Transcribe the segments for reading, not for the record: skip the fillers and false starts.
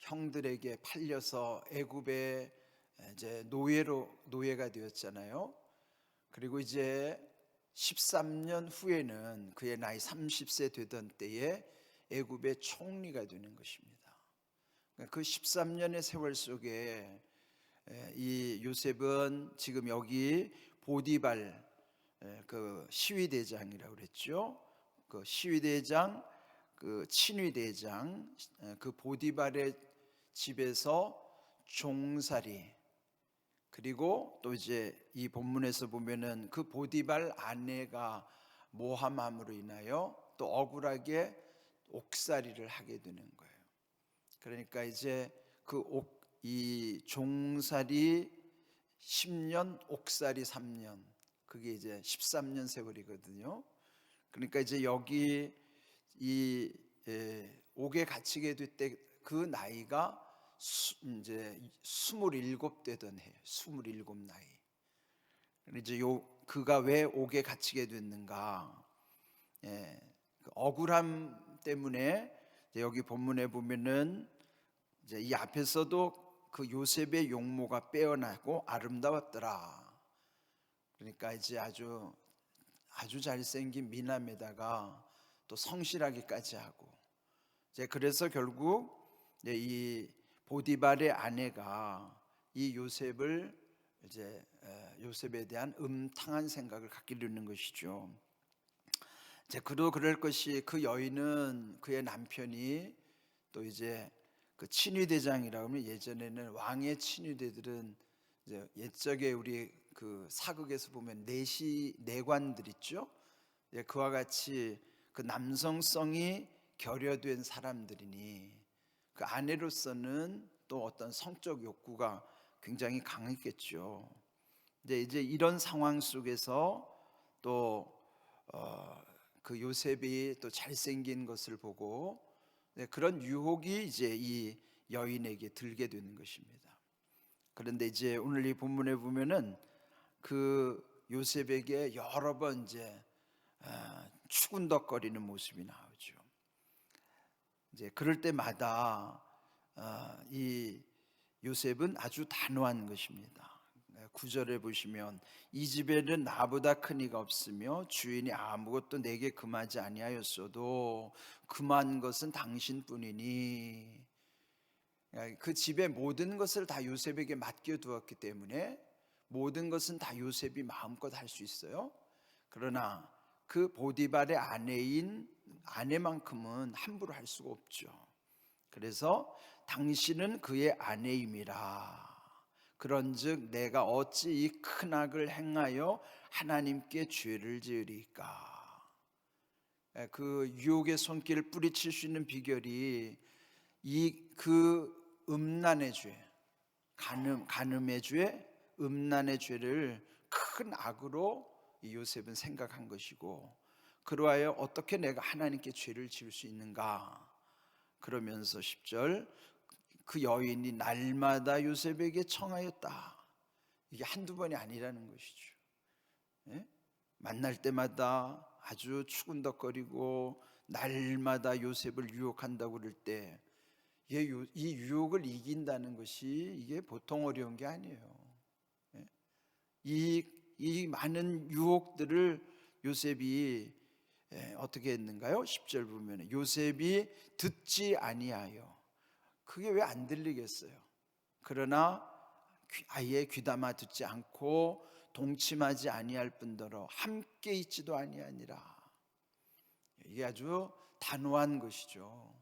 형들에게 팔려서 애굽의 이제 노예가 되었잖아요. 그리고 이제 13년 후에는 그의 나이 30세 되던 때에 애굽의 총리가 되는 것입니다. 그 13년의 세월 속에 이 요셉은 지금 여기 보디발 그 시위대장이라고 그랬죠. 그 시위대장, 그 친위대장, 그 보디발의 집에서 종살이, 그리고 또 이제 이 본문에서 보면은 그 보디발 아내가 모함함으로 인하여 또 억울하게 옥살이를 하게 되는 거예요. 그러니까 이제 이 종살이 10년, 옥살이 3년, 그게 이제 13년 세월이거든요. 그러니까 이제 여기 이 옥에 갇히게 될 때 그 나이가 이제 27 되던 해요. 27 나이. 이제 그가 왜 옥에 갇히게 됐는가? 그 억울함 때문에 여기 본문에 보면은 이제 이 앞에서도 그 요셉의 용모가 빼어나고 아름다웠더라. 그러니까 이제 아주 잘생긴 미남에다가 또 성실하기까지 하고, 이제 그래서 결국 이 보디발의 아내가 이 요셉을 이제 요셉에 대한 음탕한 생각을 갖게 되는 것이죠. 이제 그럴 것이, 그 여인은 그의 남편이 또 이제 그 친위대장이라고 하면, 예전에는 왕의 친위대들은 이제 옛적에 우리 그 사극에서 보면 내관들 있죠. 그와 같이 그 남성성이 결여된 사람들이니 그 아내로서는 또 어떤 성적 욕구가 굉장히 강했겠죠. 이제 이런 상황 속에서 또 그 요셉이 또 잘생긴 것을 보고 그런 유혹이 이제 이 여인에게 들게 되는 것입니다. 그런데 이제 오늘 이 본문에 보면은 그 요셉에게 여러 번 이제 추근덕거리는 모습이 나오죠. 이제 그럴 때마다 이 요셉은 아주 단호한 것입니다. 9절에 보시면 이 집에는 나보다 큰 이가 없으며 주인이 아무것도 내게 금하지 아니하였어도 금한 것은 당신뿐이니, 그 집의 모든 것을 다 요셉에게 맡겨두었기 때문에 모든 것은 다 요셉이 마음껏 할 수 있어요. 그러나 그 보디발의 아내만큼은 함부로 할 수가 없죠. 그래서 당신은 그의 아내임이라. 그런즉 내가 어찌 이 큰 악을 행하여 하나님께 죄를 지으리까. 그 유혹의 손길을 뿌리칠 수 있는 비결이 그 음란의 죄, 간음의 죄, 음란의 죄를 큰 악으로 이 요셉은 생각한 것이고, 그러하여 어떻게 내가 하나님께 죄를 지을 수 있는가? 그러면서 10절, 그 여인이 날마다 요셉에게 청하였다. 이게 한두 번이 아니라는 것이죠. 만날 때마다 아주 추근덕거리고 날마다 요셉을 유혹한다고 그럴 때 이 유혹을 이긴다는 것이 이게 보통 어려운 게 아니에요. 이 많은 유혹들을 요셉이 어떻게 했는가요? 10절 보면 요셉이 듣지 아니하여, 그게 왜 안 들리겠어요? 그러나 아예 귀담아 듣지 않고 동침하지 아니할 뿐더러 함께 있지도 아니하니라. 이게 아주 단호한 것이죠.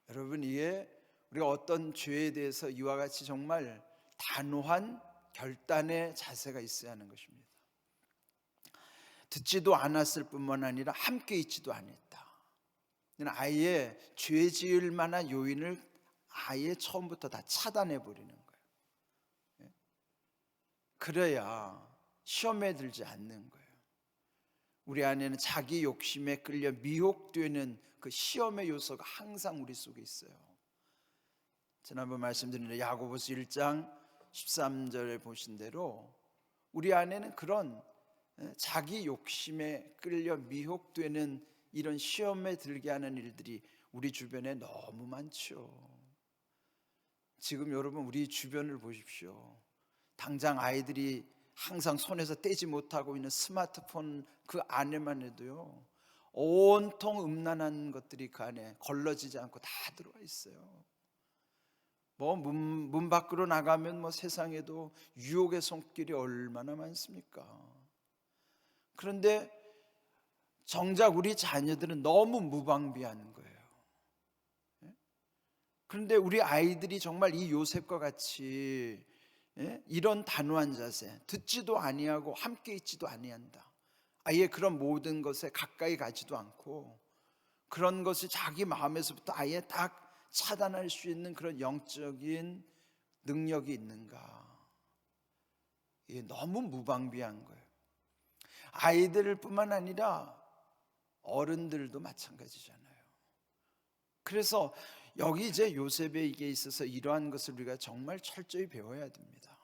여러분, 이게 우리가 어떤 죄에 대해서 이와 같이 정말 단호한 결단의 자세가 있어야 하는 것입니다. 듣지도 않았을 뿐만 아니라 함께 있지도 않았다. 아예 죄 지을 만한 요인을 아예 처음부터 다 차단해 버리는 거예요. 그래야 시험에 들지 않는 거예요. 우리 안에는 자기 욕심에 끌려 미혹되는 그 시험의 요소가 항상 우리 속에 있어요. 지난번 말씀드린 야고보서 1장 13절에 보신 대로 우리 안에는 그런 자기 욕심에 끌려 미혹되는 이런 시험에 들게 하는 일들이 우리 주변에 너무 많죠. 지금 여러분 우리 주변을 보십시오. 당장 아이들이 항상 손에서 떼지 못하고 있는 스마트폰 그 안에만 해도요, 온통 음란한 것들이 그 안에 걸러지지 않고 다 들어와 있어요. 뭐 문 밖으로 나가면 뭐 세상에도 유혹의 손길이 얼마나 많습니까? 그런데 정작 우리 자녀들은 너무 무방비한 거예요. 그런데 우리 아이들이 정말 이 요셉과 같이 이런 단호한 자세, 듣지도 아니하고 함께 있지도 아니한다, 아예 그런 모든 것에 가까이 가지도 않고 그런 것이 자기 마음에서부터 아예 딱 차단할 수 있는 그런 영적인 능력이 있는가? 이게 너무 무방비한 거예요. 아이들뿐만 아니라 어른들도 마찬가지잖아요. 그래서 여기 이제 요셉에게 있어서 이러한 것을 우리가 정말 철저히 배워야 됩니다.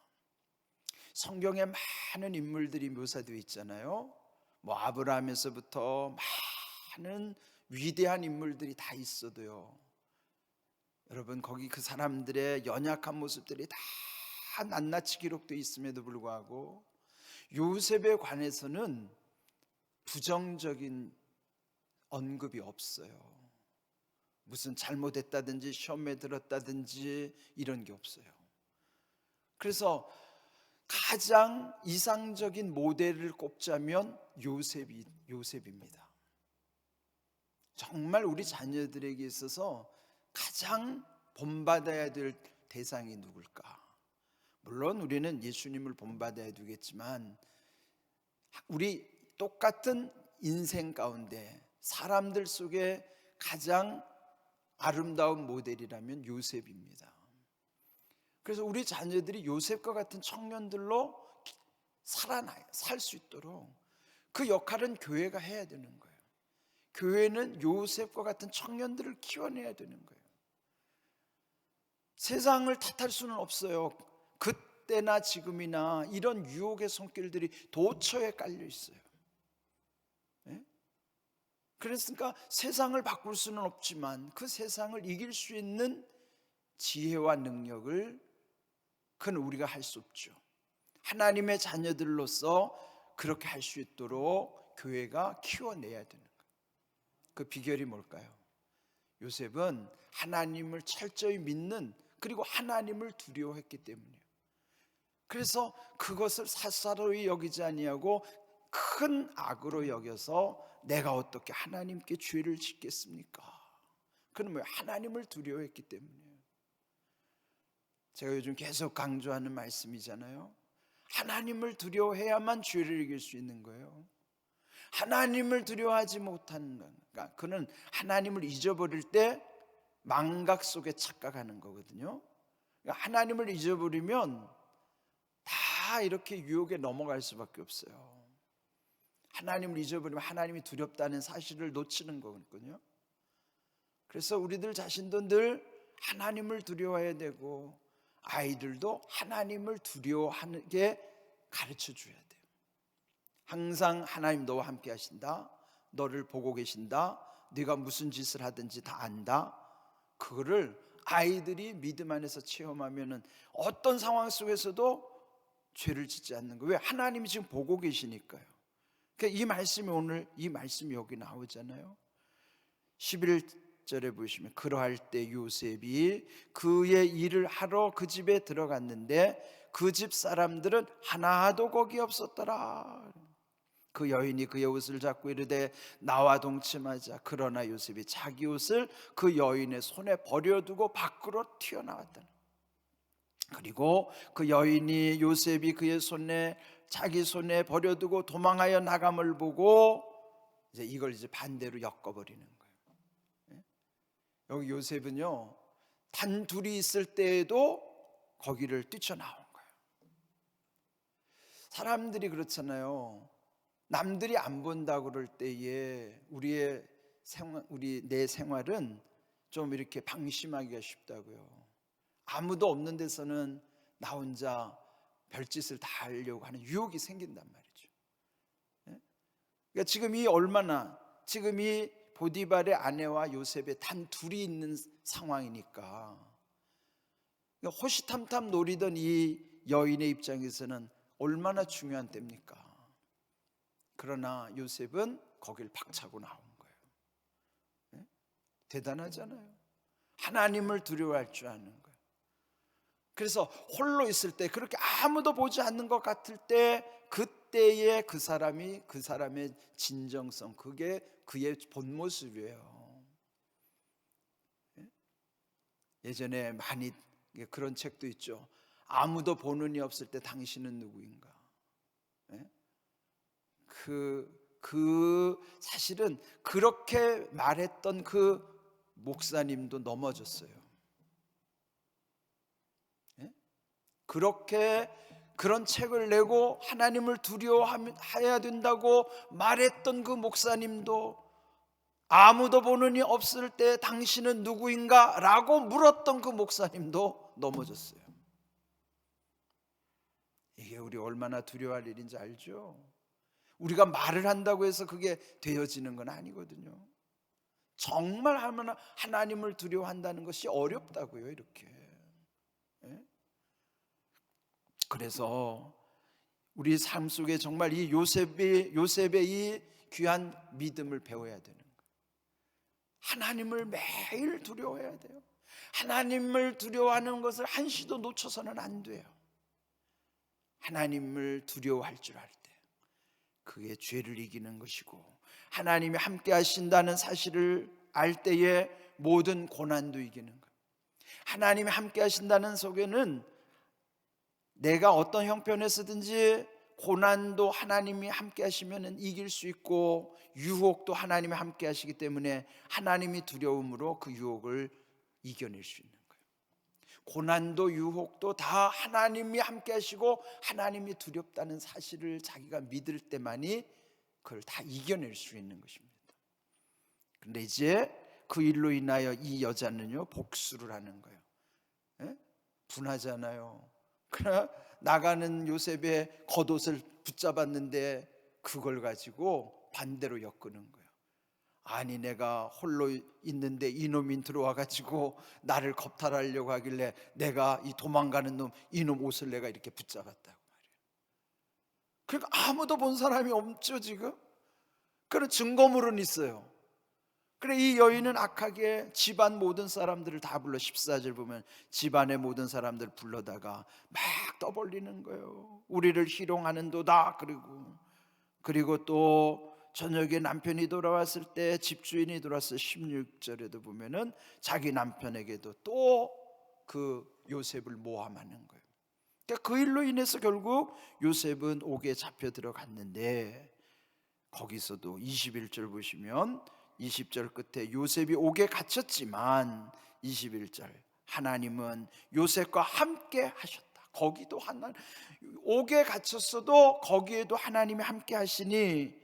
성경에 많은 인물들이 묘사되어 있잖아요. 뭐 아브라함에서부터 많은 위대한 인물들이 다 있어도요, 여러분 거기 그 사람들의 연약한 모습들이 다 낱낱이 기록되어 있음에도 불구하고 요셉에 관해서는 부정적인 언급이 없어요. 무슨 잘못했다든지 시험에 들었다든지 이런 게 없어요. 그래서 가장 이상적인 모델을 꼽자면 요셉입니다. 정말 우리 자녀들에게 있어서 가장 본받아야 될 대상이 누굴까? 물론 우리는 예수님을 본받아야 되겠지만 우리 똑같은 인생 가운데 사람들 속에 가장 아름다운 모델이라면 요셉입니다. 그래서 우리 자녀들이 요셉과 같은 청년들로 살 수 있도록 그 역할은 교회가 해야 되는 거예요. 교회는 요셉과 같은 청년들을 키워내야 되는 거예요. 세상을 탓할 수는 없어요. 그때나 지금이나 이런 유혹의 손길들이 도처에 깔려 있어요. 그랬으니까 세상을 바꿀 수는 없지만 그 세상을 이길 수 있는 지혜와 능력을 그건 우리가 할 수 없죠. 하나님의 자녀들로서 그렇게 할 수 있도록 교회가 키워내야 되는 거예요. 그 비결이 뭘까요? 요셉은 하나님을 철저히 믿는, 그리고 하나님을 두려워했기 때문이에요. 그래서 그것을 사사로이 여기지 아니하고 큰 악으로 여겨서 내가 어떻게 하나님께 죄를 짓겠습니까? 그는 왜 하나님을 두려워했기 때문이에요. 제가 요즘 계속 강조하는 말씀이잖아요. 하나님을 두려워해야만 죄를 이길 수 있는 거예요. 하나님을 두려워하지 못하는 건, 그러니까 그는 하나님을 잊어버릴 때 망각 속에 착각하는 거거든요. 그러니까 하나님을 잊어버리면 다 이렇게 유혹에 넘어갈 수밖에 없어요. 하나님을 잊어버리면 하나님이 두렵다는 사실을 놓치는 거거든요. 그래서 우리들 자신도 늘 하나님을 두려워해야 되고 아이들도 하나님을 두려워하게 가르쳐 줘야 돼요. 항상 하나님 너와 함께 하신다, 너를 보고 계신다, 네가 무슨 짓을 하든지 다 안다. 그거를 아이들이 믿음 안에서 체험하면은 어떤 상황 속에서도 죄를 짓지 않는 거예요. 왜? 하나님이 지금 보고 계시니까요. 그러니까 이 말씀이 오늘 이 말씀이 여기 나오잖아요. 11절에 보시면 그러할 때 요셉이 그의 일을 하러 그 집에 들어갔는데 그 집 사람들은 하나도 거기 없었더라. 그 여인이 그의 옷을 잡고 이르되 나와 동침하자. 그러나 요셉이 자기 옷을 그 여인의 손에 버려두고 밖으로 튀어나왔다. 그리고 그 여인이 요셉이 그의 손에 자기 손에 버려두고 도망하여 나감을 보고 이제 이걸 이제 반대로 엮어버리는 거예요. 여기 요셉은요, 단 둘이 있을 때에도 거기를 뛰쳐나온 거예요. 사람들이 그렇잖아요. 남들이 안 본다 그럴 때에 내 생활은 좀 이렇게 방심하기가 쉽다고요. 아무도 없는 데서는 나 혼자 별짓을 다 하려고 하는 유혹이 생긴단 말이죠. 그러니까 지금 이 보디발의 아내와 요셉의 단 둘이 있는 상황이니까 호시탐탐 노리던 이 여인의 입장에서는 얼마나 중요한 때입니까? 그러나 요셉은 거길 박차고 나온 거예요. 네? 대단하잖아요. 하나님을 두려워할 줄 아는 거예요. 그래서 홀로 있을 때, 그렇게 아무도 보지 않는 것 같을 때, 그때의 그 사람의 진정성, 그게 그의 본 모습이에요. 예전에 많이 그런 책도 있죠. 아무도 보는 이 없을 때 당신은 누구인가. 사실은 그렇게 말했던 그 목사님도 넘어졌어요. 그렇게 그런 책을 내고 하나님을 두려워해야 된다고 말했던 그 목사님도, 아무도 보는 이 없을 때 당신은 누구인가? 라고 물었던 그 목사님도 넘어졌어요. 이게 우리 얼마나 두려워할 일인지 알죠? 우리가 말을 한다고 해서 그게 되어지는 건 아니거든요. 정말 하나님을 두려워한다는 것이 어렵다고요, 이렇게. 그래서 우리 삶 속에 정말 이 요셉의 이 귀한 믿음을 배워야 되는 거예요. 하나님을 매일 두려워해야 돼요. 하나님을 두려워하는 것을 한시도 놓쳐서는 안 돼요. 하나님을 두려워할 줄 알 때, 그게 죄를 이기는 것이고, 하나님이 함께 하신다는 사실을 알 때에 모든 고난도 이기는 거예요. 하나님이 함께 하신다는 속에는 내가 어떤 형편에서든지 고난도 하나님이 함께 하시면 이길 수 있고, 유혹도 하나님이 함께 하시기 때문에 하나님이 두려움으로 그 유혹을 이겨낼 수 있는 거예요. 고난도 유혹도 다 하나님이 함께 하시고 하나님이 두렵다는 사실을 자기가 믿을 때만이 그걸 다 이겨낼 수 있는 것입니다. 그런데 이제 그 일로 인하여 이 여자는요, 복수를 하는 거예요. 분하잖아요. 그러나 나가는 요셉의 겉옷을 붙잡았는데 그걸 가지고 반대로 엮는 거예요. 아니, 내가 홀로 있는데 이놈이 들어와 가지고 나를 겁탈하려고 하길래 내가 이 도망가는 놈, 이놈 옷을 내가 이렇게 붙잡았다고 말이에요. 그러니까 아무도 본 사람이 없죠, 지금. 그런 증거물은 있어요. 그래, 이 여인은 악하게 집안 모든 사람들을 다 불러, 14절 보면 집안의 모든 사람들 불러다가 막 떠벌리는 거예요. 우리를 희롱하는도다. 그리고 또 저녁에 남편이 돌아왔을 때, 집주인이 돌아왔을 16절에도 보면은 자기 남편에게도 또 그 요셉을 모함하는 거예요. 그러니까 그 일로 인해서 결국 요셉은 옥에 잡혀 들어갔는데, 거기서도 21절 보시면 20절 끝에 요셉이 옥에 갇혔지만 21절 하나님은 요셉과 함께 하셨다. 거기도 옥에 갇혔어도 거기에도 하나님이 함께 하시니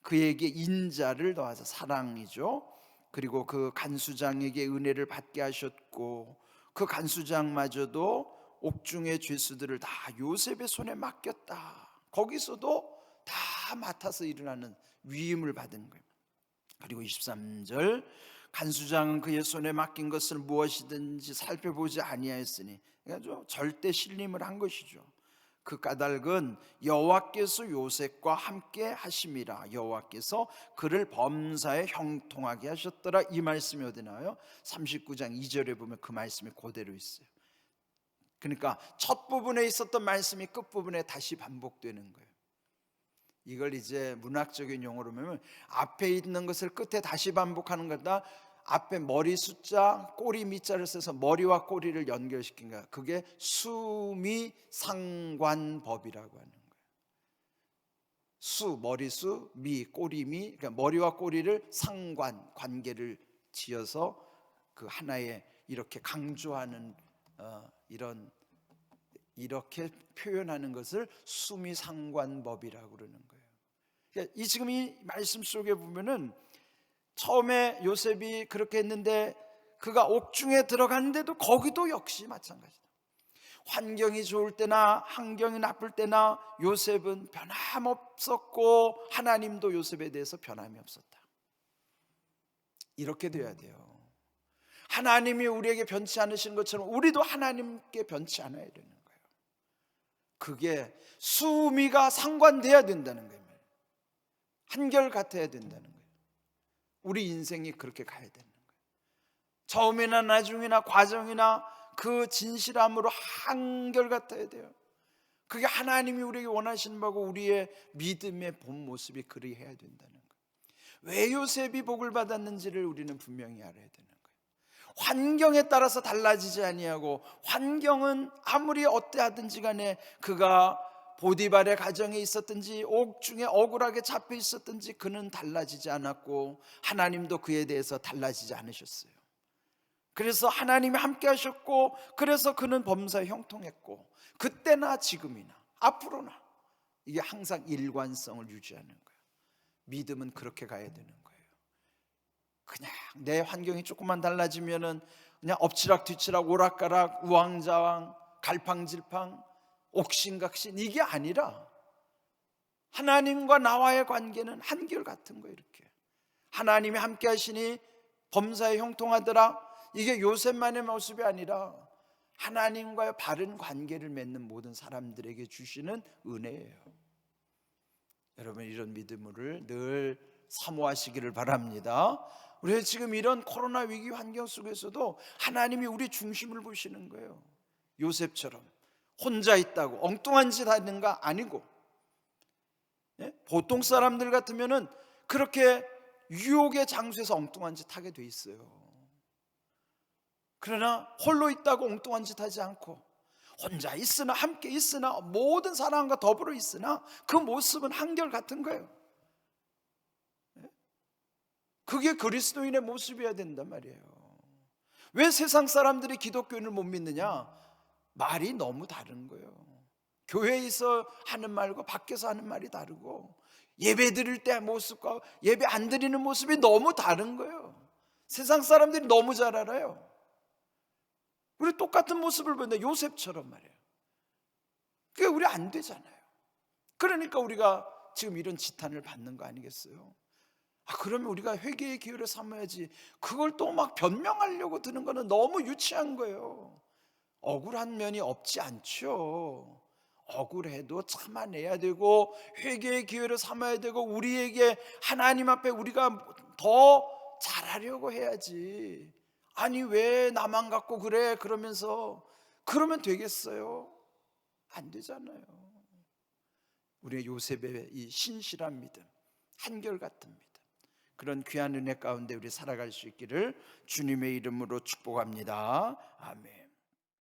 그에게 인자를 더하사, 사랑이죠. 그리고 그 간수장에게 은혜를 받게 하셨고, 그 간수장마저도 옥중의 죄수들을 다 요셉의 손에 맡겼다. 거기서도 다 맡아서 일어나는 위임을 받은 거예요. 그리고 23절 간수장은 그의 손에 맡긴 것을 무엇이든지 살펴보지 아니하였으니, 그러니까 절대 신림을 한 것이죠. 그 까닭은 여호와께서 요셉과 함께 하심이라, 여호와께서 그를 범사에 형통하게 하셨더라. 이 말씀이 어디 나와요? 39장 2절에 보면 그 말씀이 그대로 있어요. 그러니까 첫 부분에 있었던 말씀이 끝부분에 다시 반복되는 거예요. 이걸 이제 문학적인 용어로 보면 앞에 있는 것을 끝에 다시 반복하는 거다. 앞에 머리 숫자, 꼬리 미자를 써서 머리와 꼬리를 연결시킨 거야. 그게 수미상관법이라고 하는 거예요. 머리수, 꼬리미, 그러니까 머리와 꼬리를 관계를 지어서 그 하나의 이렇게 강조하는 이렇게 표현하는 것을 수미상관법이라고 그러는 거예요. 그러니까 지금 이 말씀 속에 보면은 처음에 요셉이 그렇게 했는데 그가 옥중에 들어갔는데도 거기도 역시 마찬가지다. 환경이 좋을 때나 환경이 나쁠 때나 요셉은 변함없었고 하나님도 요셉에 대해서 변함이 없었다. 이렇게 돼야 돼요. 하나님이 우리에게 변치 않으시는 것처럼 우리도 하나님께 변치 않아야 되는 거예요. 그게 수미가 상관돼야 된다는 거예요. 한결 같아야 된다는 거예요. 우리 인생이 그렇게 가야 되는 거예요. 처음이나 나중이나 과정이나 그 진실함으로 한결 같아야 돼요. 그게 하나님이 우리에게 원하시는 바고 우리의 믿음의 본 모습이 그리해야 된다는 거예요. 왜 요셉이 복을 받았는지를 우리는 분명히 알아야 되는 거예요. 환경에 따라서 달라지지 아니하고, 환경은 아무리 어때하든지 간에 그가 보디발의 가정에 있었든지 옥중에 억울하게 잡혀 있었든지 그는 달라지지 않았고, 하나님도 그에 대해서 달라지지 않으셨어요. 그래서 하나님이 함께 하셨고, 그래서 그는 범사에 형통했고, 그때나 지금이나 앞으로나 이게 항상 일관성을 유지하는 거예요. 믿음은 그렇게 가야 되는 거예요. 그냥 내 환경이 조금만 달라지면은 그냥 엎치락뒤치락 오락가락 우왕좌왕 갈팡질팡 옥신각신 이게 아니라, 하나님과 나와의 관계는 한결같은 거예요. 이렇게 하나님이 함께 하시니 범사에 형통하더라. 이게 요셉만의 모습이 아니라 하나님과의 바른 관계를 맺는 모든 사람들에게 주시는 은혜예요. 여러분, 이런 믿음을 늘 사모하시기를 바랍니다. 우리 지금 이런 코로나 위기 환경 속에서도 하나님이 우리 중심을 보시는 거예요. 요셉처럼 혼자 있다고 엉뚱한 짓 하는가 아니고, 보통 사람들 같으면은 그렇게 유혹의 장소에서 엉뚱한 짓 하게 돼 있어요. 그러나 홀로 있다고 엉뚱한 짓 하지 않고, 혼자 있으나 함께 있으나 모든 사람과 더불어 있으나 그 모습은 한결같은 거예요. 그게 그리스도인의 모습이어야 된단 말이에요. 왜 세상 사람들이 기독교인을 못 믿느냐? 말이 너무 다른 거예요. 교회에서 하는 말과 밖에서 하는 말이 다르고, 예배 드릴 때 모습과 예배 안 드리는 모습이 너무 다른 거예요. 세상 사람들이 너무 잘 알아요. 우리 똑같은 모습을 보는데 요셉처럼 말이에요. 그게 우리 안 되잖아요. 그러니까 우리가 지금 이런 지탄을 받는 거 아니겠어요? 그러면 우리가 회개의 기회를 삼아야지, 그걸 또 막 변명하려고 드는 거는 너무 유치한 거예요. 억울한 면이 없지 않죠. 억울해도 참아내야 되고 회개의 기회를 삼아야 되고, 우리에게 하나님 앞에 우리가 더 잘하려고 해야지. 아니 왜 나만 갖고 그래 그러면서 그러면 되겠어요? 안 되잖아요. 우리의 요셉의 이 신실한 믿음, 한결같은 믿음, 그런 귀한 은혜 가운데 우리 살아갈 수 있기를 주님의 이름으로 축복합니다. 아멘.